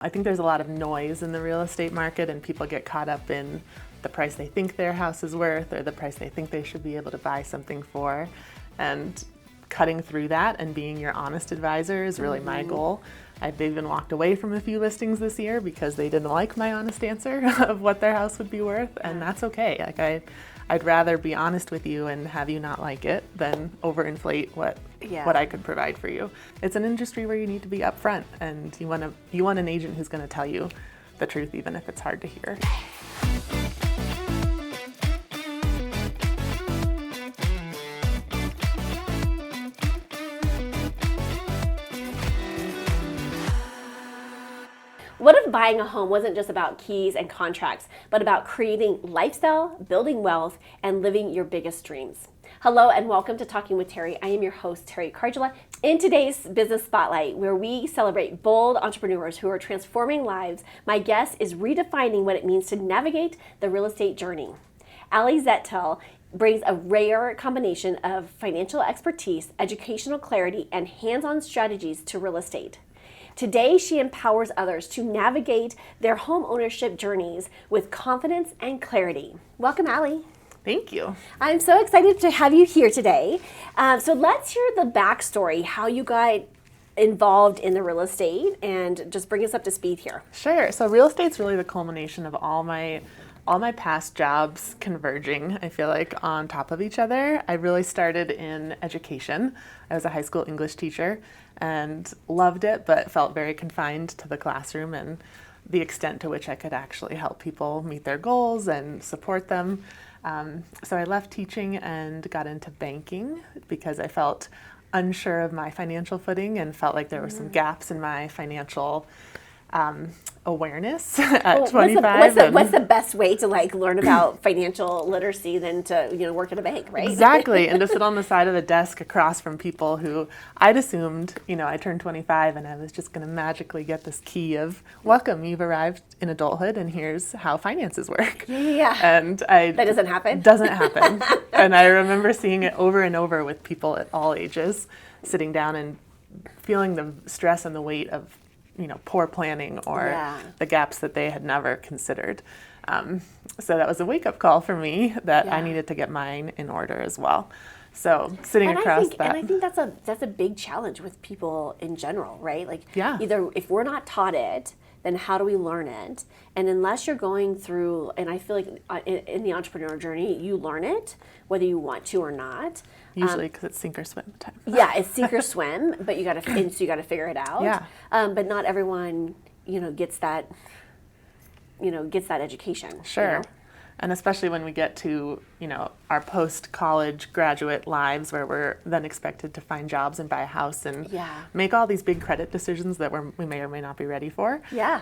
I think there's a lot of noise in the real estate market, and people get caught up in the price they think their house is worth or the price they think they should be able to buy something for. And cutting through that and being your honest advisor is really my goal. I've even walked away from a few listings this year because they didn't like my honest answer of what their house would be worth, and that's okay. Like I'd rather be honest with you and have you not like it than overinflate what I could provide for you. It's an industry where you need to be upfront, and you want an agent who's going to tell you the truth even if it's hard to hear. What if buying a home wasn't just about keys and contracts, but about creating lifestyle, building wealth, and living your biggest dreams? Hello and welcome to Talking with Terry. I am your host, Terry Cardula. In today's Business Spotlight, where we celebrate bold entrepreneurs who are transforming lives, my guest is redefining what it means to navigate the real estate journey. Aly Zittel brings a rare combination of financial expertise, educational clarity, and hands-on strategies to real estate. Today, she empowers others to navigate their home ownership journeys with confidence and clarity. Welcome, Aly. Thank you. I'm so excited to have you here today. So let's hear the backstory, how you got involved in the real estate, and just bring us up to speed here. Sure. So real estate's really the culmination of all my past jobs converging, I feel like, on top of each other. I really started in education. I was a high school English teacher and loved it, but felt very confined to the classroom and the extent to which I could actually help people meet their goals and support them. So I left teaching and got into banking because I felt unsure of my financial footing and felt like there were some gaps in my financial awareness at 25. What's the best way to learn about financial literacy than to work at a bank, right? Exactly, and to sit on the side of the desk across from people who I'd assumed, I turned 25 and I was just going to magically get this key of, welcome, you've arrived in adulthood and here's how finances work. Yeah. And that doesn't happen. Doesn't happen. And I remember seeing it over and over with people at all ages, sitting down and feeling the stress and the weight of poor planning or the gaps that they had never considered. So that was a wake-up call for me that I needed to get mine in order as well. So sitting across that. And I think that's a big challenge with people in general, right? Either if we're not taught it, then how do we learn it? And unless you're going through, and I feel like in the entrepreneur journey, you learn it, whether you want to or not. Usually because it's sink or swim time. Yeah, it's sink or swim, but you got to figure it out. Yeah. But not everyone, gets that education. Sure. And especially when we get to, our post-college graduate lives where we're then expected to find jobs and buy a house and make all these big credit decisions that we may or may not be ready for. Yeah.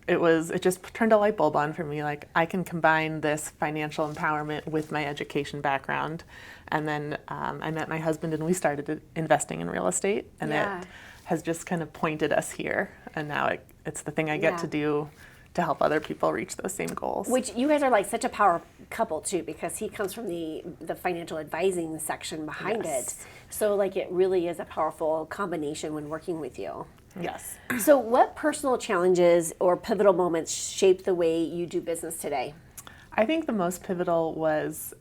It just turned a light bulb on for me. Like, I can combine this financial empowerment with my education background. And then I met my husband and we started investing in real estate, and it has just kind of pointed us here. And now it's the thing I get to do to help other people reach those same goals. Which you guys are such a power couple too, because he comes from the financial advising section behind it. So it really is a powerful combination when working with you. Yes. So what personal challenges or pivotal moments shaped the way you do business today? I think the most pivotal was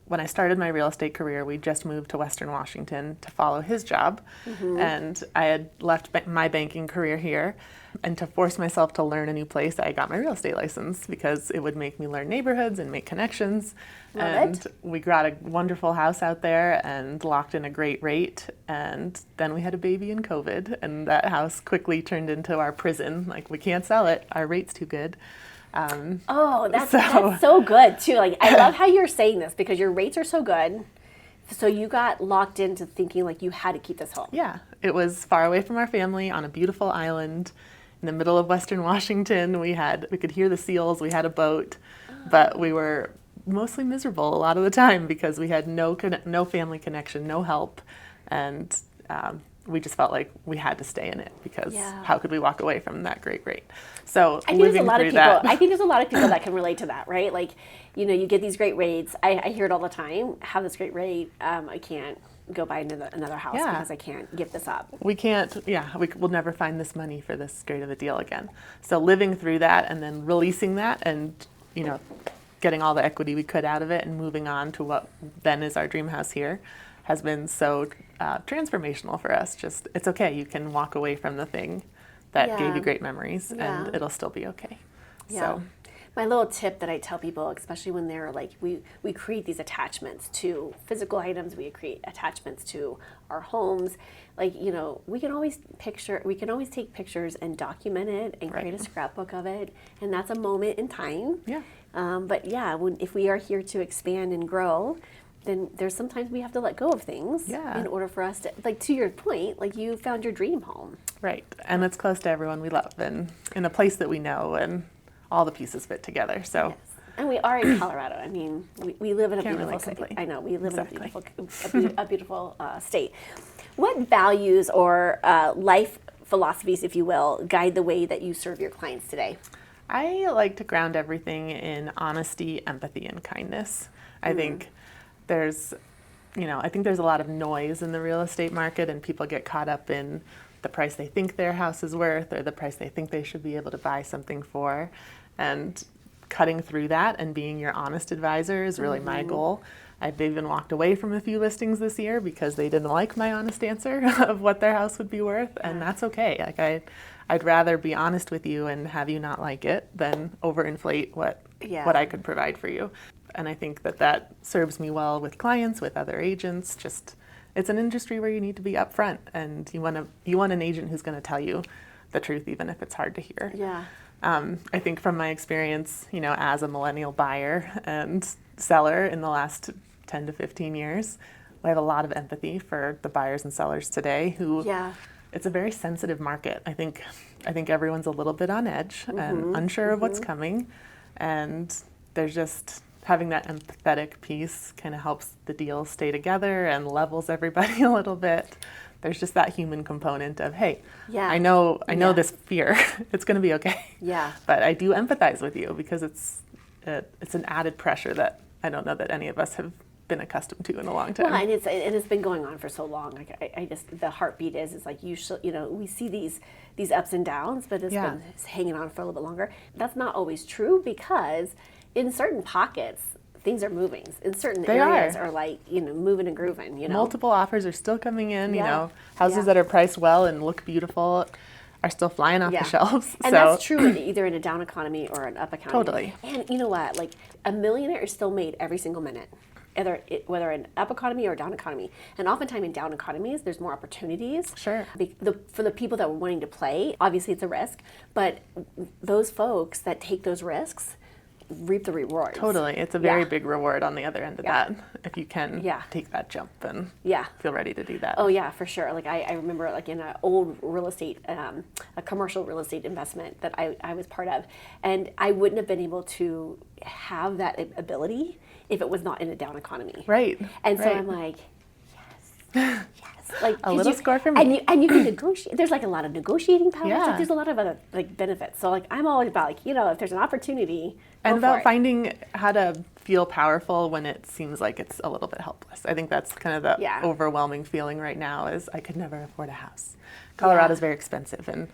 when I started my real estate career, we just moved to Western Washington to follow his job. Mm-hmm. And I had left my banking career here. And to force myself to learn a new place, I got my real estate license because it would make me learn neighborhoods and make connections. We got a wonderful house out there and locked in a great rate. And then we had a baby in COVID, and that house quickly turned into our prison. We can't sell it. Our rate's too good. That's so good too. I love how you're saying this because your rates are so good. So you got locked into thinking you had to keep this home. Yeah, it was far away from our family on a beautiful island in the middle of Western Washington. We could hear the seals. We had a boat, but we were mostly miserable a lot of the time because we had no family connection, no help, and we just felt like we had to stay in it because Yeah. how could we walk away from that great rate? So I think there's a living lot of through people. that, I think there's a lot of people that can relate to that, right? Like, you get these great rates. I hear it all the time. Have this great rate. I can't go buy another house Yeah. because I can't give this up. we can't, we'll never find this money for this great of a deal again. So living through that and then releasing that and, getting all the equity we could out of it and moving on to what then is our dream house here has been so transformational for us. Just, it's okay. You can walk away from the thing that Yeah. gave you great memories Yeah. and it'll still be okay. Yeah. So My little tip that I tell people, especially when they're like, we create these attachments to physical items, we create attachments to our homes. Like, we can always take pictures and document it and create a scrapbook of it. And that's a moment in time. Yeah. But yeah, if we are here to expand and grow, then there's sometimes we have to let go of things in order for us to, like, to your point, like you found your dream home. Right. And it's close to everyone we love and in a place that we know and all the pieces fit together. So Yes. And we are in Colorado. I mean, we live in a Can't beautiful really city. complain. I know, we live Exactly. in a beautiful state. What values or life philosophies, if you will, guide the way that you serve your clients today? I like to ground everything in honesty, empathy, and kindness. I think there's a lot of noise in the real estate market and people get caught up in the price they think their house is worth or the price they think they should be able to buy something for. And cutting through that and being your honest advisor is really my goal. I've even walked away from a few listings this year because they didn't like my honest answer of what their house would be worth, and that's okay. Like I'd rather be honest with you and have you not like it than overinflate what I could provide for you. And I think that serves me well with clients, with other agents. Just, it's an industry where you need to be upfront, and you want an agent who's going to tell you the truth, even if it's hard to hear. Yeah. I think from my experience, as a millennial buyer and seller in the last 10 to 15 years, I have a lot of empathy for the buyers and sellers today who, it's a very sensitive market. I think everyone's a little bit on edge and unsure of what's coming, and there's just having that empathetic piece kind of helps the deal stay together and levels everybody a little bit. There's just that human component of, hey, I know this fear. It's going to be okay. Yeah. But I do empathize with you because it's an added pressure that I don't know that any of us have been accustomed to in a long time. Well, and it's been going on for so long. Like I just, the heartbeat is like we see these ups and downs, but it's been hanging on for a little bit longer. That's not always true because in certain pockets, things are moving. In certain areas are like, moving and grooving, Multiple offers are still coming in, houses that are priced well and look beautiful are still flying off the shelves. And that's true either in a down economy or an up economy. Totally. And you know what? Like a millionaire is still made every single minute, whether an up economy or a down economy. And oftentimes in down economies, there's more opportunities. Sure. For the people that were wanting to play, obviously it's a risk, but those folks that take those risks reap the rewards. Totally. It's a very big reward on the other end of that if you can take that jump and feel ready to do that. Oh yeah, for sure. Like I remember like in an old real estate, a commercial real estate investment that I was part of, and I wouldn't have been able to have that ability if it was not in a down economy. Right. And so I'm like, yes. Like a little score for me. And you can negotiate. There's like a lot of negotiating power. Yeah. Like, there's a lot of other like benefits. So like I'm always about like, if there's an opportunity, and go for about it. finding how to feel powerful when it seems like it's a little bit helpless. I think that's kind of the overwhelming feeling right now is I could never afford a house. Colorado's very expensive, and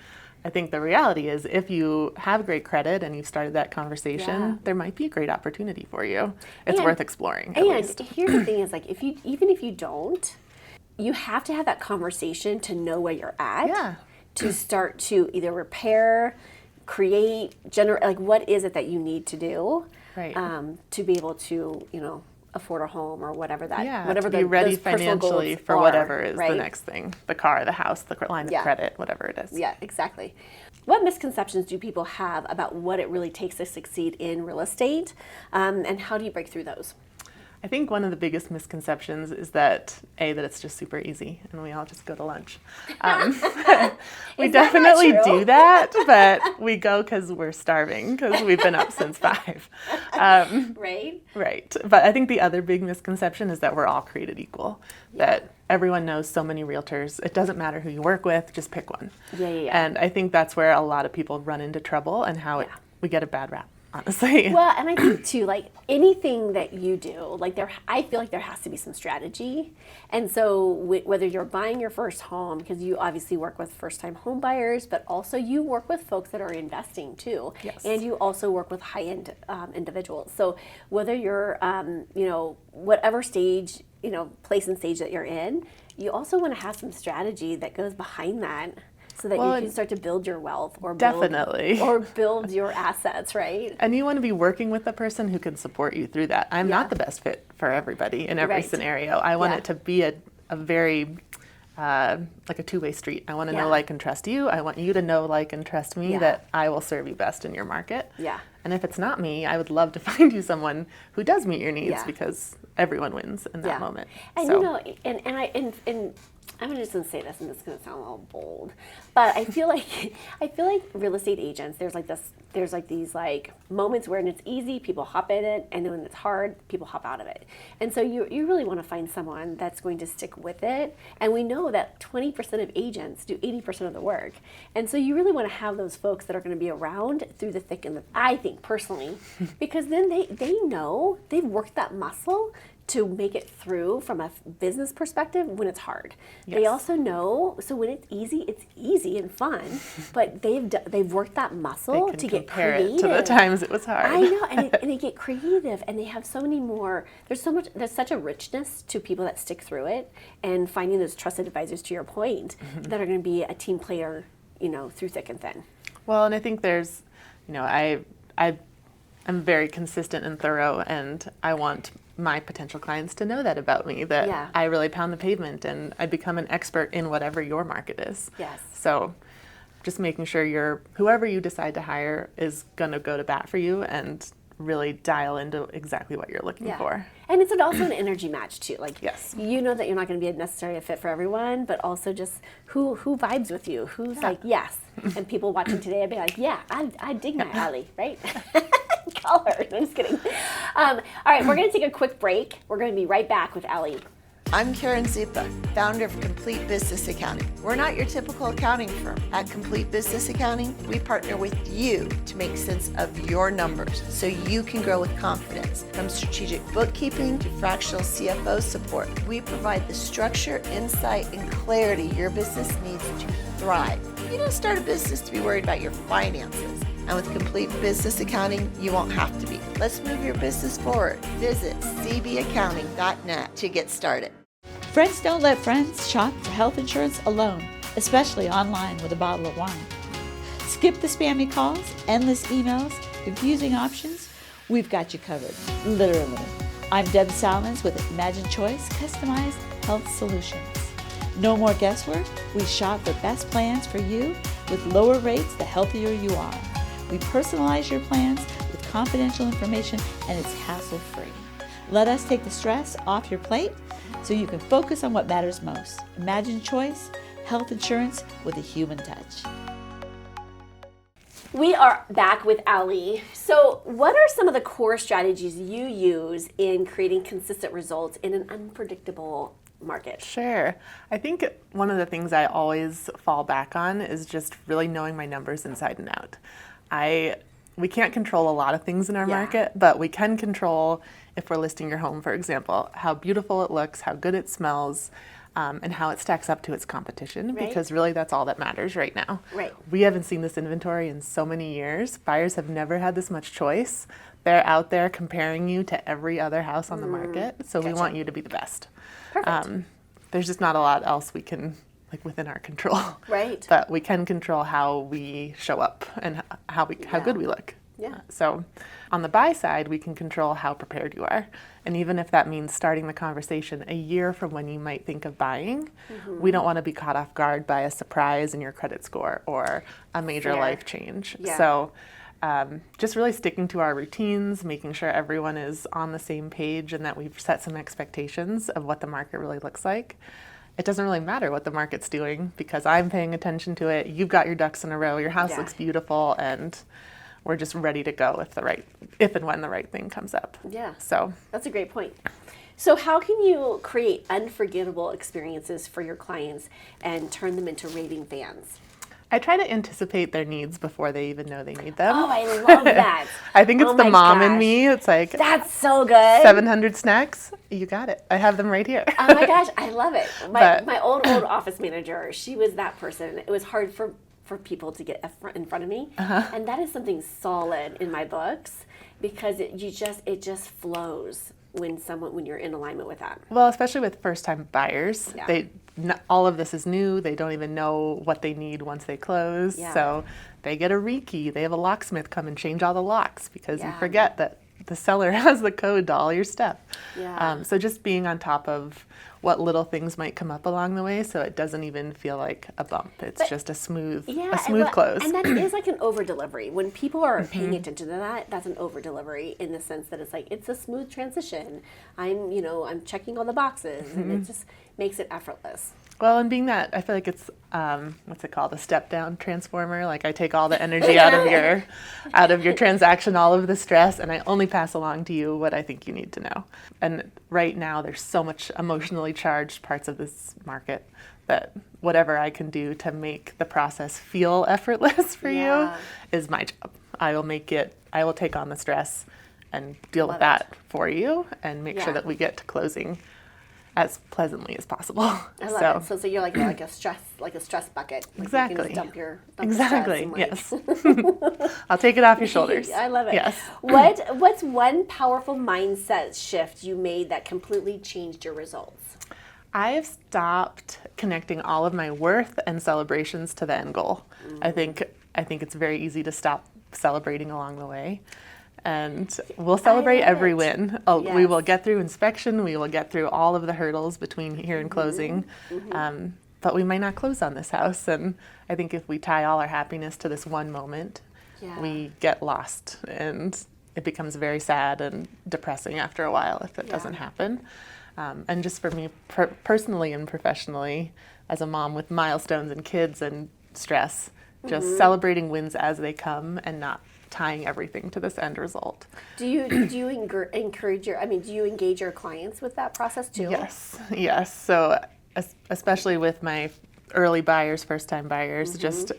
I think the reality is if you have great credit and you've started that conversation, there might be a great opportunity for you. It's worth exploring. At least. Here's the thing is like even if you don't, you have to have that conversation to know where you're at. Yeah. To start to either repair, create, generate, like what is it that you need to do to be able to, afford a home or whatever that, whatever to be ready those personal financially goals for are, whatever is right? the next thing, the car, the house, the line of credit, whatever it is. Yeah, exactly. What misconceptions do people have about what it really takes to succeed in real estate, and how do you break through those? I think one of the biggest misconceptions is that it's just super easy and we all just go to lunch. We definitely do that, but we go because we're starving because we've been up since 5. Right? Right. But I think the other big misconception is that we're all created equal, that everyone knows so many realtors. It doesn't matter who you work with, just pick one. Yeah. And I think that's where a lot of people run into trouble and how we get a bad rap. Honestly. Well, and I think too, like anything that you do, like I feel like there has to be some strategy. And so whether you're buying your first home, because you obviously work with first-time home buyers, but also you work with folks that are investing too. Yes. And you also work with high-end individuals. So whether you're, whatever stage, place and stage that you're in, you also want to have some strategy that goes behind that. So that you can start to build your wealth or build your assets, right? And you want to be working with a person who can support you through that. I'm not the best fit for everybody in every scenario. I want it to be a very, like a two-way street. I want to know, like, and trust you. I want you to know, like, and trust me that I will serve you best in your market. Yeah. And if it's not me, I would love to find you someone who does meet your needs because everyone wins in that moment. And and I'm just gonna say this, and it's gonna sound a little bold, but I feel like real estate agents, there's these moments where it's easy, people hop in it, and then when it's hard, people hop out of it. And so you really want to find someone that's going to stick with it. And we know that 20% of agents do 80% of the work. And so you really want to have those folks that are going to be around through the thick and the, I think personally, because then they know they've worked that muscle to make it through from a business perspective when it's hard. Yes. They also know, so when it's easy and fun, but they've worked that muscle to get creative. It to the times it was hard. I know, and they get creative, and they have so many more, there's such a richness to people that stick through it, and finding those trusted advisors, to your point, that are gonna be a team player, through thick and thin. Well, and I think there's, I'm very consistent and thorough, and I want my potential clients to know that about me, that I really pound the pavement and I become an expert in whatever your market is. Yes. So just making sure whoever you decide to hire is going to go to bat for you and really dial into exactly what you're looking for. And it's also an energy match too. Yes. You know that you're not going to be necessarily a fit for everyone, but also just who vibes with you, who's like, yes. And people watching today, I'd be like, yeah, I dig my Aly, right? Call her. No, I'm just kidding. All right, we're going to take a quick break. We're going to be right back with Aly. I'm Aly Zittel, founder of Complete Business Accounting. We're not your typical accounting firm. At Complete Business Accounting, we partner with you to make sense of your numbers so you can grow with confidence. From strategic bookkeeping to fractional CFO support, we provide the structure, insight, and clarity your business needs to thrive. You don't start a business to be worried about your finances. And with Complete Business Accounting, you won't have to be. Let's move your business forward. Visit cbaccounting.net to get started. Friends don't let friends shop for health insurance alone, especially online with a bottle of wine. Skip the spammy calls, endless emails, confusing options. We've got you covered, literally. I'm Deb Salmons with Imagine Choice Customized Health Solutions. No more guesswork. We shop for best plans for you with lower rates the healthier you are. We personalize your plans with confidential information, and it's hassle-free. Let us take the stress off your plate so you can focus on what matters most. Imagine Choice, health insurance with a human touch. We are back with Aly. So what are some of the core strategies you use in creating consistent results in an unpredictable market? Sure. I think one of the things I always fall back on is just really knowing my numbers inside and out. We can't control a lot of things in our market, but we can control, if we're listing your home, for example, how beautiful it looks, how good it smells, and how it stacks up to its competition, because really that's all that matters right now. Right. We haven't seen this inventory in so many years. Buyers have never had this much choice. They're out there comparing you to every other house on the market, so we want you to be the best. Perfect. There's just not a lot else we can, within our control. Right. But we can control how we show up and how good we look. Yeah. So on the buy side, we can control how prepared you are. And even if that means starting the conversation a year from when you might think of buying, we don't want to be caught off guard by a surprise in your credit score or a major life change. Yeah. So just really sticking to our routines, making sure everyone is on the same page and that we've set some expectations of what the market really looks like. It doesn't really matter what the market's doing because I'm paying attention to it. You've got your ducks in a row. Your house looks beautiful, and we're just ready to go if and when the right thing comes up. Yeah. So that's a great point. So how can you create unforgettable experiences for your clients and turn them into raving fans? I try to anticipate their needs before they even know they need them. Oh, I love that. I think it's Oh the my mom in gosh. me. It's like, That's so good. 700 snacks. You got it. I have them right here. Oh my gosh, I love it. But- My old office manager, she was that person. It was hard for people to get in front of me. And that is something solid in my books because it just flows when you're in alignment with that. Well, especially with first-time buyers, Yeah. all of this is new. They don't even know what they need once they close. Yeah. So they get a rekey. They have a locksmith come and change all the locks because you Yeah. forget that the seller has the code to all your stuff. Yeah. So just being on top of what little things might come up along the way, so it doesn't even feel like a bump. It's just a smooth close. And that is like an over delivery. When people are paying attention to that, that's an over delivery in the sense that it's like it's a smooth transition. I'm checking all the boxes, and it just makes it effortless. Well, and being that, I feel like it's, what's it called, a step-down transformer. Like I take all the energy out of your transaction, all of the stress, and I only pass along to you what I think you need to know. And right now, there's so much emotionally charged parts of this market that whatever I can do to make the process feel effortless for you is my job. I will take on the stress and deal with that for you and make sure that we get to closing as pleasantly as possible. I love it. So you're like a stress bucket. Like Exactly. You can just dump your Exactly. stress and Yes. I'll take it off your shoulders. I love it. Yes. What's one powerful mindset shift you made that completely changed your results? I have stopped connecting all of my worth and celebrations to the end goal. I think it's very easy to stop celebrating along the way. And we'll celebrate every win. We will get through inspection. We will get through all of the hurdles between here and closing. But we might not close on this house. And I think if we tie all our happiness to this one moment, we get lost. And it becomes very sad and depressing after a while if it doesn't happen. And just for me personally and professionally, as a mom with milestones and kids and stress, just celebrating wins as they come and not tying everything to this end result. Do you encourage do you engage your clients with that process too? Yes. So especially with my early buyers, first-time buyers, just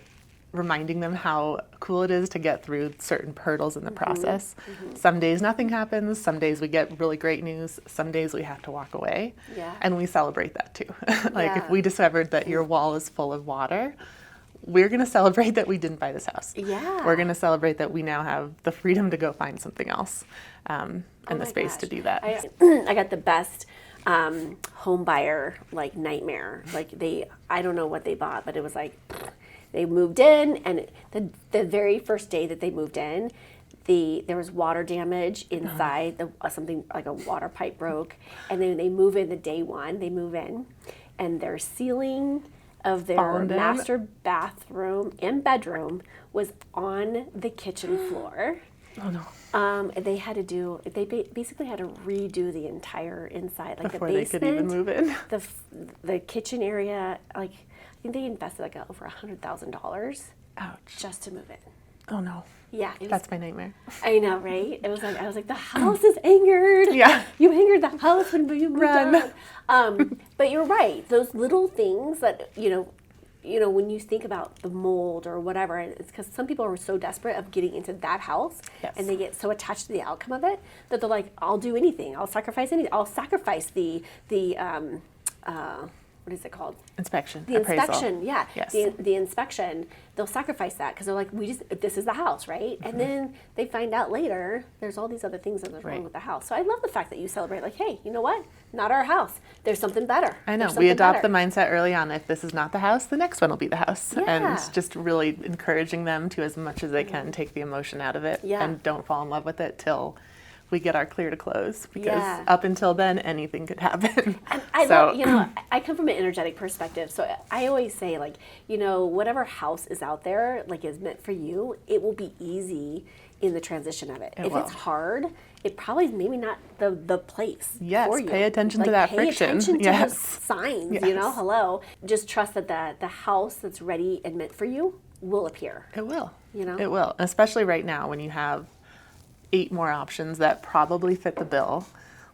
reminding them how cool it is to get through certain hurdles in the process. Some days nothing happens. Some days we get really great news. Some days we have to walk away. Yeah. And we celebrate that too. If we discovered that your wall is full of water, we're going to celebrate that we didn't buy this house. Yeah. We're going to celebrate that we now have the freedom to go find something else and the space to do that. I got the best home buyer nightmare. I don't know what they bought, but it was like they moved in, and the very first day that they moved in, there was water damage inside. Something like a water pipe broke, and then they move in the day one. They move in, and their ceiling of their master bathroom and bedroom was on the kitchen floor. Oh no. They basically had to redo the entire inside, Before the basement, they could even move in. the kitchen area. I think they invested over $100,000 just to move in. Oh no. Yeah, That's my nightmare. I know, right? It was I was like, the house is angered. Yeah. You angered the house when you moved out. But you're right. Those little things that, when you think about the mold or whatever, it's because some people are so desperate of getting into that house, and they get so attached to the outcome of it that they're like, I'll do anything. I'll sacrifice anything. I'll sacrifice the what is it called? Inspection. The appraisal. inspection, yeah. Yes. The inspection, they'll sacrifice that because they're like, this is the house, right? And then they find out later there's all these other things that are wrong with the house. So I love the fact that you celebrate, hey, you know what? Not our house. There's something better. I know. We adopt the mindset early on. If this is not the house, the next one will be the house. Yeah. And just really encouraging them to, as much as they can, take the emotion out of it and don't fall in love with it till we get our clear to close, because Yeah. up until then, anything could happen. And I So- love, you know, I come from an energetic perspective, so I always say, like, you know, whatever house is out there, like, is meant for you, it will be easy in the transition of it. If will. it's hard, it probably is maybe not the place Yes, for you. pay attention to Like, that pay friction. attention to Yes. those signs, you know, Yes. hello. Just trust that the house that's ready and meant for you will appear. It will. You know? It will, especially right now when you have 8 more options that probably fit the bill.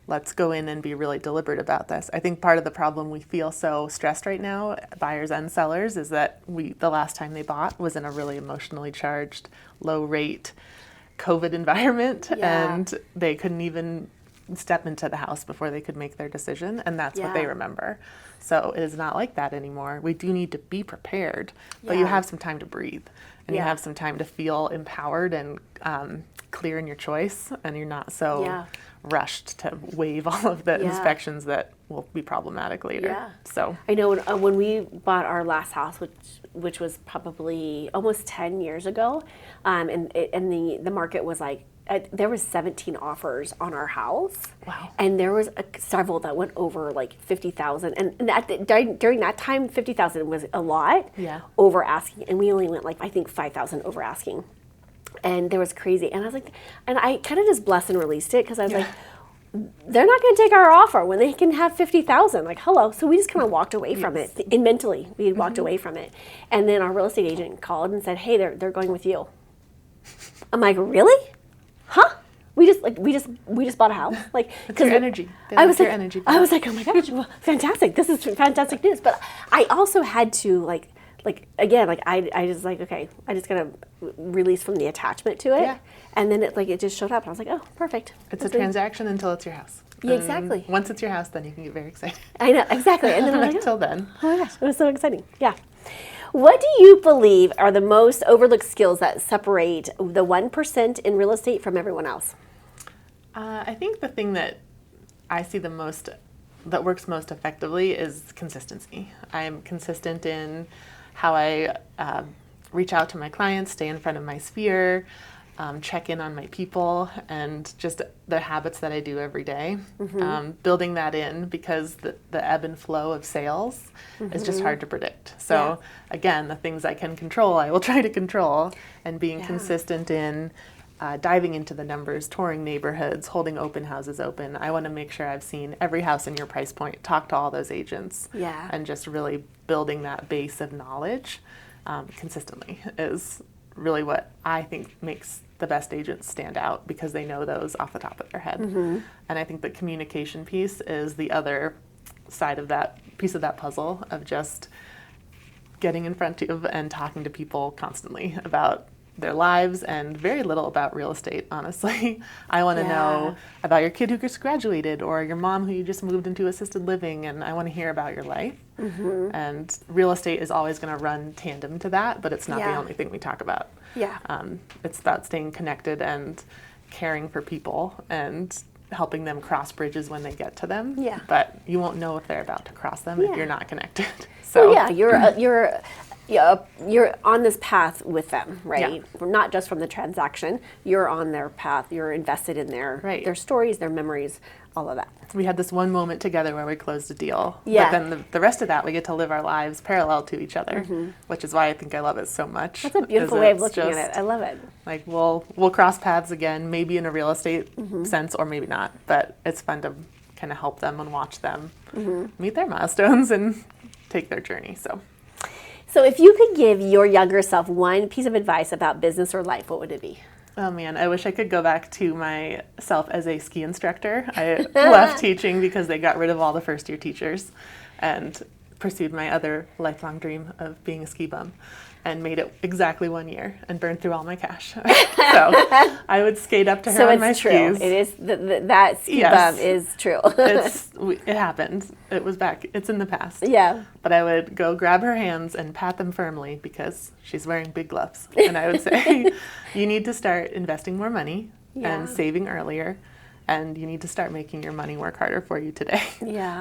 Let's go in and be really deliberate about this. I think part of the problem we feel so stressed right now, buyers and sellers, is that the last time they bought was in a really emotionally charged, low rate COVID environment, Yeah. and they couldn't even step into the house before they could make their decision, and that's what they Yeah. remember. So it is not like that anymore. We do need to be prepared, but you Yeah. have some time to breathe, and Yeah. you have some time to feel empowered and clear in your choice, and you're not so Yeah. rushed to waive all of the Yeah. inspections that will be problematic later. Yeah. So I know when we bought our last house, which was probably almost 10 years ago, and the market was like, there was 17 offers on our house. Wow. And there was several that went over like 50,000, and during that time, 50,000 was a lot. Yeah. Over asking, and we only went like, I think, 5,000 over asking. And there was crazy, and I was like, and I kind of just blessed and released it, because I was like, they're not going to take our offer when they can have 50,000. Like, hello. So we just kind of walked away from it. And mentally, we had walked away from it. And then our real estate agent called and said, "Hey, they're going with you." I'm like, "Really? Huh?" We just bought a house. Like, it's your energy. They I like was your like, energy. I was like, "Oh my gosh, well, fantastic! This is fantastic news." But I also had to like again, like I just like, okay, I just gotta release from the attachment to it. Yeah. And then it just showed up, and I was like, "Oh, perfect." It's That's a me. transaction until it's your house. Yeah, And exactly. Once it's your house, then you can get very excited. I know, exactly. And then I'm like, Until then. oh my gosh, it was so exciting. Yeah. What do you believe are the most overlooked skills that separate the 1% in real estate from everyone else? I think the thing that I see the most, that works most effectively, is consistency. I'm consistent in how I reach out to my clients, stay in front of my sphere, check in on my people, and just the habits that I do every day. Building that in, because the ebb and flow of sales is just hard to predict. So again, the things I can control, I will try to control, and being consistent in diving into the numbers, touring neighborhoods, holding open houses open. I want to make sure I've seen every house in your price point, talk to all those agents, and just really building that base of knowledge consistently is really what I think makes the best agents stand out, because they know those off the top of their head. And I think the communication piece is the other side of that piece of that puzzle, of just getting in front of and talking to people constantly about their lives, and very little about real estate, honestly. I want to know about your kid who just graduated, or your mom who you just moved into assisted living, and I want to hear about your life. And real estate is always going to run tandem to that, but it's not the only thing we talk about. It's about staying connected and caring for people and helping them cross bridges when they get to them. But you won't know if they're about to cross them if you're not connected. So you're on this path with them, right? Not just from the transaction. You're on their path. You're invested in their stories, their memories, all of that. We had this one moment together where we closed a deal. But then the rest of that, we get to live our lives parallel to each other, which is why I think I love it so much. That's a beautiful way of looking at it. I love it. Like, we'll cross paths again, maybe in a real estate sense, or maybe not. But it's fun to kind of help them and watch them meet their milestones and take their journey. So if you could give your younger self one piece of advice about business or life, what would it be? Oh man, I wish I could go back to myself as a ski instructor. I left teaching because they got rid of all the first year teachers, and pursued my other lifelong dream of being a ski bum, and made it exactly 1 year and burned through all my cash. So I would skate up to her on my skis. It is that ski bum is true. It happened. It was back. It's in the past. But I would go grab her hands and pat them firmly, because she's wearing big gloves. And I would say, you need to start investing more money and saving earlier, and you need to start making your money work harder for you today,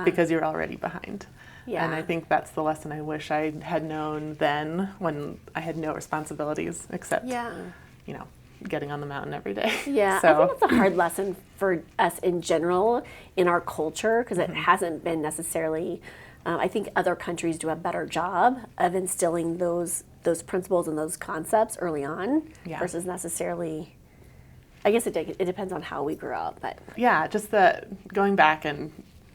because you're already behind. And I think that's the lesson I wish I had known then, when I had no responsibilities except, getting on the mountain every day. Yeah, So, I think it's a hard lesson for us in general in our culture because it hasn't been necessarily. I think other countries do a better job of instilling those principles and those concepts early on versus necessarily. I guess it depends on how we grew up, but yeah, just going back and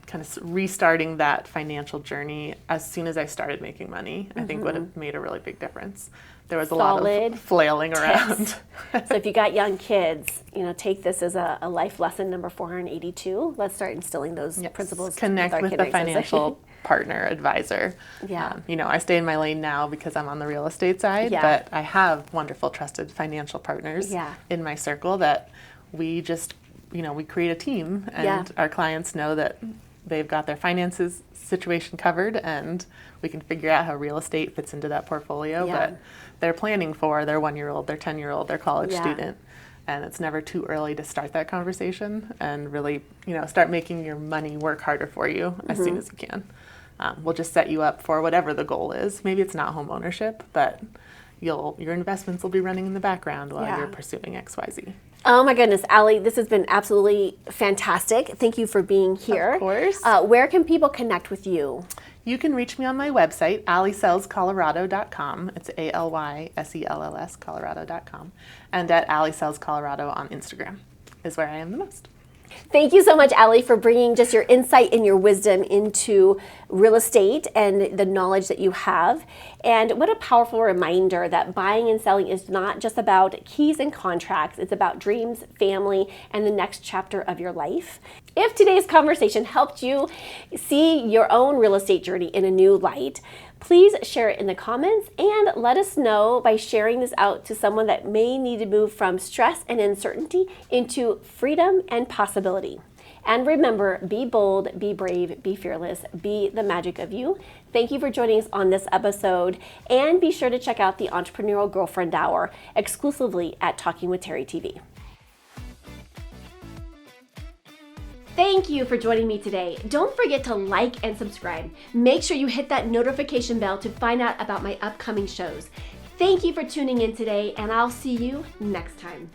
kind of restarting that financial journey as soon as I started making money, I think would have made a really big difference. There was a lot of flailing around. So if you got young kids, take this as a life lesson number 482. Let's start instilling those principles. Connect with the financial partner, advisor. Yeah. I stay in my lane now because I'm on the real estate side, but I have wonderful, trusted financial partners in my circle that we just, we create a team, and our clients know that they've got their finances situation covered, and we can figure out how real estate fits into that portfolio. But they're planning for their 1-year-old, their 10-year-old, their college student. And it's never too early to start that conversation and really, start making your money work harder for you as soon as you can. We'll just set you up for whatever the goal is. Maybe it's not home ownership, but your investments will be running in the background while you're pursuing XYZ. Oh my goodness, Aly, this has been absolutely fantastic. Thank you for being here. Of course. Where can people connect with you? You can reach me on my website, alysellscolorado.com. It's ALYSELLS Colorado.com. And at Aly Sells Colorado on Instagram is where I am the most. Thank you so much, Aly, for bringing just your insight and your wisdom into real estate and the knowledge that you have. And what a powerful reminder that buying and selling is not just about keys and contracts. It's about dreams, family, and the next chapter of your life. If today's conversation helped you see your own real estate journey in a new light, please share it in the comments and let us know by sharing this out to someone that may need to move from stress and uncertainty into freedom and possibility. And remember, be bold, be brave, be fearless, be the magic of you. Thank you for joining us on this episode, and be sure to check out the Entrepreneurial Girlfriend Hour exclusively at Talking with Terry TV. Thank you for joining me today. Don't forget to like and subscribe. Make sure you hit that notification bell to find out about my upcoming shows. Thank you for tuning in today, and I'll see you next time.